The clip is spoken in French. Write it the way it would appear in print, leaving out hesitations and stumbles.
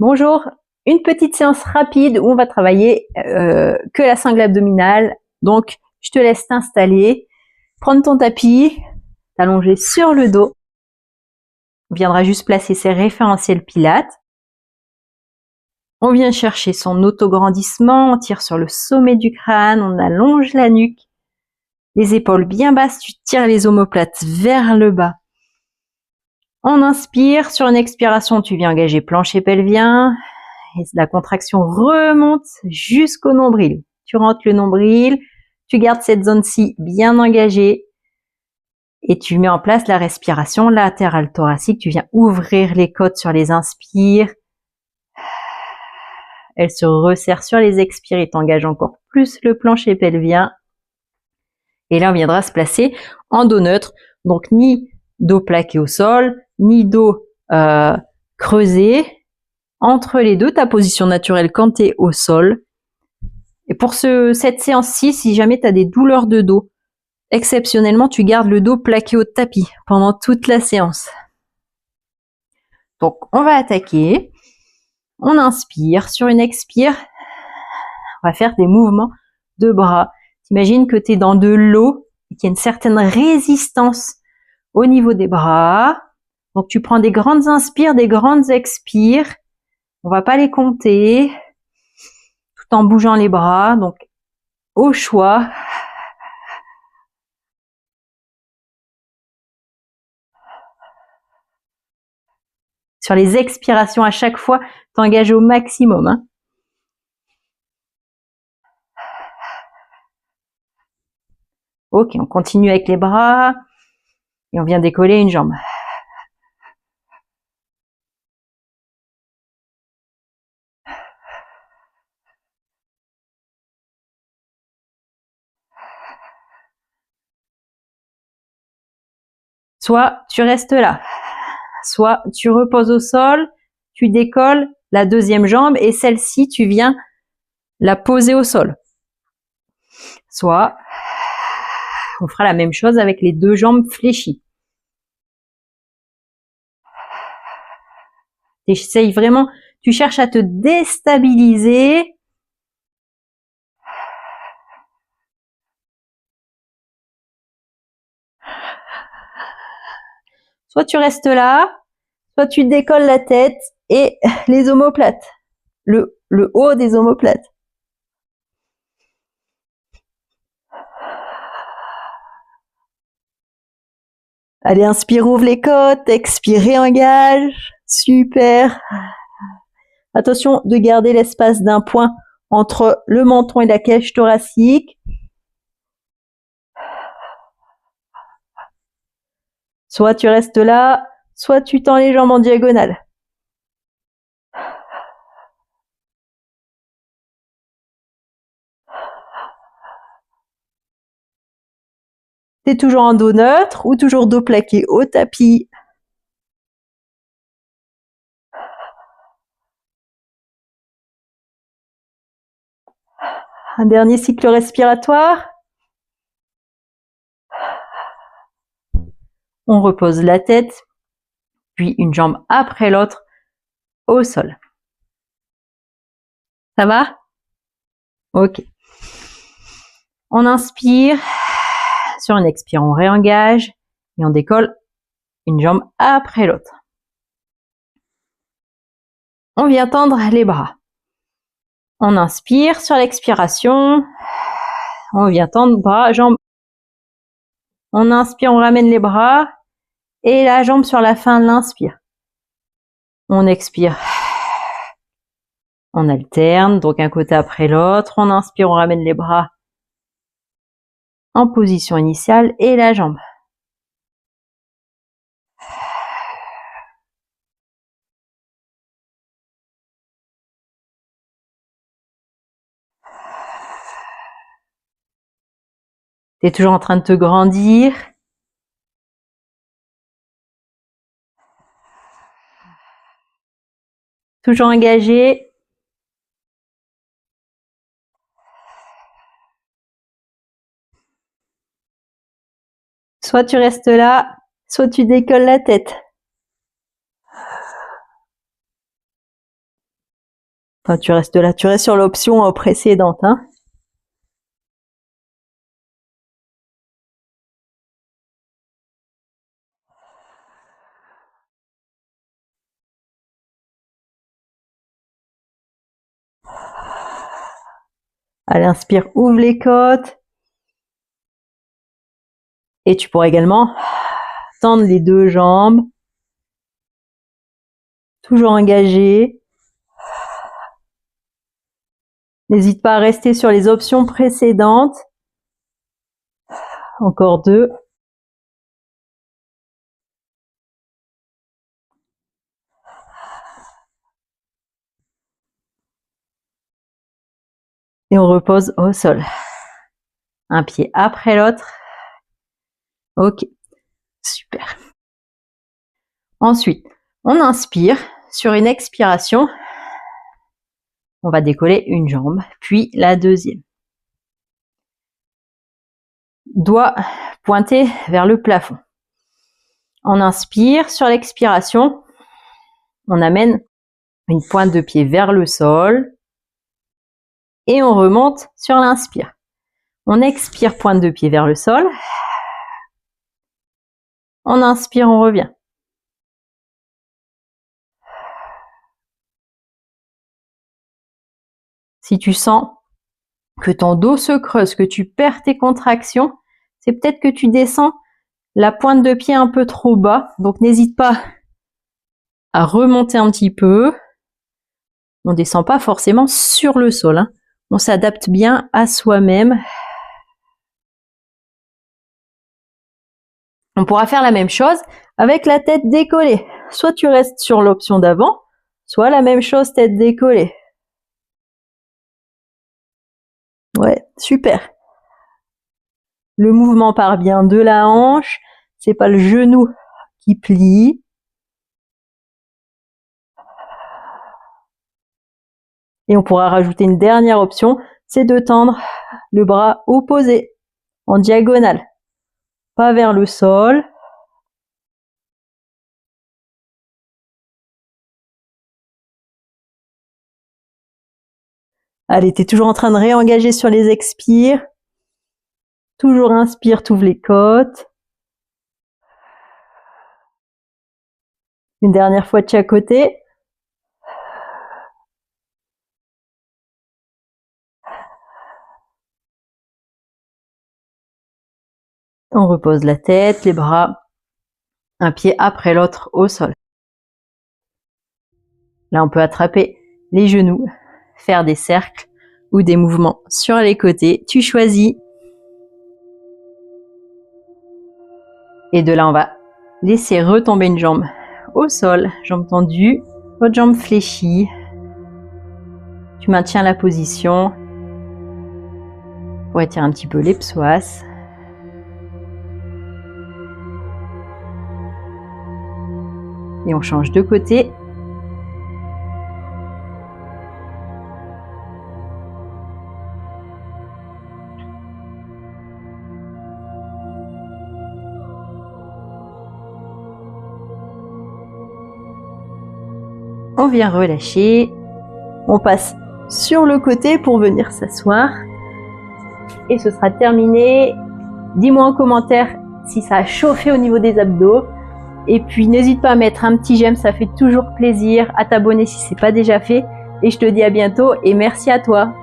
Bonjour, une petite séance rapide où on va travailler que la sangle abdominale. Donc, je te laisse t'installer, prendre ton tapis, t'allonger sur le dos. On viendra juste placer ses référentiels pilates. On vient chercher son autograndissement, on tire sur le sommet du crâne, on allonge la nuque. Les épaules bien basses, tu tires les omoplates vers le bas. On inspire, sur une expiration, tu viens engager plancher pelvien. Et la contraction remonte jusqu'au nombril. Tu rentres le nombril, tu gardes cette zone-ci bien engagée et tu mets en place la respiration latérale thoracique. Tu viens ouvrir les côtes sur les inspires. Elle se resserre sur les expires et t'engage encore plus le plancher pelvien. Et là, on viendra se placer en dos neutre. Donc, ni dos plaqué au sol, ni dos creusé. Entre les deux, ta position naturelle quand tu es au sol. Et pour cette séance-ci, si jamais tu as des douleurs de dos, exceptionnellement, tu gardes le dos plaqué au tapis pendant toute la séance. Donc, on va attaquer. On inspire. Sur une expire, on va faire des mouvements de bras. T'imagines que tu es dans de l'eau et qu'il y a une certaine résistance au niveau des bras. Donc, tu prends des grandes inspires, des grandes expires. On va pas les compter. Tout en bougeant les bras. Donc, au choix. Sur les expirations, à chaque fois, t'engages au maximum. Hein. Ok, on continue avec les bras. Et on vient décoller une jambe. Soit tu restes là. Soit tu reposes au sol, tu décolles la deuxième jambe et celle-ci, tu viens la poser au sol. Soit on fera la même chose avec les deux jambes fléchies. Essaye vraiment, tu cherches à te déstabiliser. Soit tu restes là, soit tu décolles la tête et les omoplates. Le haut des omoplates. Allez, inspire, ouvre les côtes, expire, réengage. Super. Attention de garder l'espace d'un point entre le menton et la cage thoracique. Soit tu restes là, soit tu tends les jambes en diagonale. T'es toujours en dos neutre ou toujours dos plaqué au tapis. Un dernier cycle respiratoire. On repose la tête, puis une jambe après l'autre au sol. Ça va? Ok. On inspire. Sur une expire, on réengage et on décolle une jambe après l'autre. On vient tendre les bras. On inspire sur l'expiration. On vient tendre bras, jambes. On inspire, on ramène les bras. Et la jambe sur la fin de l'inspire. On expire. On alterne, donc un côté après l'autre. On inspire, on ramène les bras en position initiale et la jambe. T'es toujours en train de te grandir. Toujours engagé. Soit tu restes là, soit tu décolles la tête. Enfin, tu restes là, tu restes sur l'option précédente, hein. Allez, inspire, ouvre les côtes. Et tu pourras également tendre les deux jambes. Toujours engagé. N'hésite pas à rester sur les options précédentes. Encore 2. Et on repose au sol. Un pied après l'autre. Ok, super. Ensuite, on inspire. Sur une expiration, on va décoller une jambe, puis la deuxième. Doigt pointé vers le plafond. On inspire. Sur l'expiration, on amène une pointe de pied vers le sol. Et on remonte sur l'inspire. On expire, pointe de pied vers le sol. On inspire, on revient. Si tu sens que ton dos se creuse, que tu perds tes contractions, c'est peut-être que tu descends la pointe de pied un peu trop bas. Donc n'hésite pas à remonter un petit peu. On ne descend pas forcément sur le sol, hein. On s'adapte bien à soi-même. On pourra faire la même chose avec la tête décollée. Soit tu restes sur l'option d'avant, soit la même chose, tête décollée. Ouais, super. Le mouvement part bien de la hanche, c'est pas le genou qui plie. Et on pourra rajouter une dernière option, c'est de tendre le bras opposé, en diagonale, pas vers le sol. Allez, tu es toujours en train de réengager sur les expires. Toujours inspire, t'ouvres les côtes. Une dernière fois de chaque côté. On repose la tête, les bras, un pied après l'autre au sol. Là, on peut attraper les genoux, faire des cercles ou des mouvements sur les côtés. Tu choisis. Et de là, on va laisser retomber une jambe au sol, jambe tendue, l'autre jambe fléchie. Tu maintiens la position pour étirer un petit peu les psoas. Et on change de côté. On vient relâcher. On passe sur le côté pour venir s'asseoir. Et ce sera terminé. Dis-moi en commentaire si ça a chauffé au niveau des abdos. Et puis n'hésite pas à mettre un petit j'aime, ça fait toujours plaisir, à t'abonner si ce n'est pas déjà fait. Et je te dis à bientôt et merci à toi.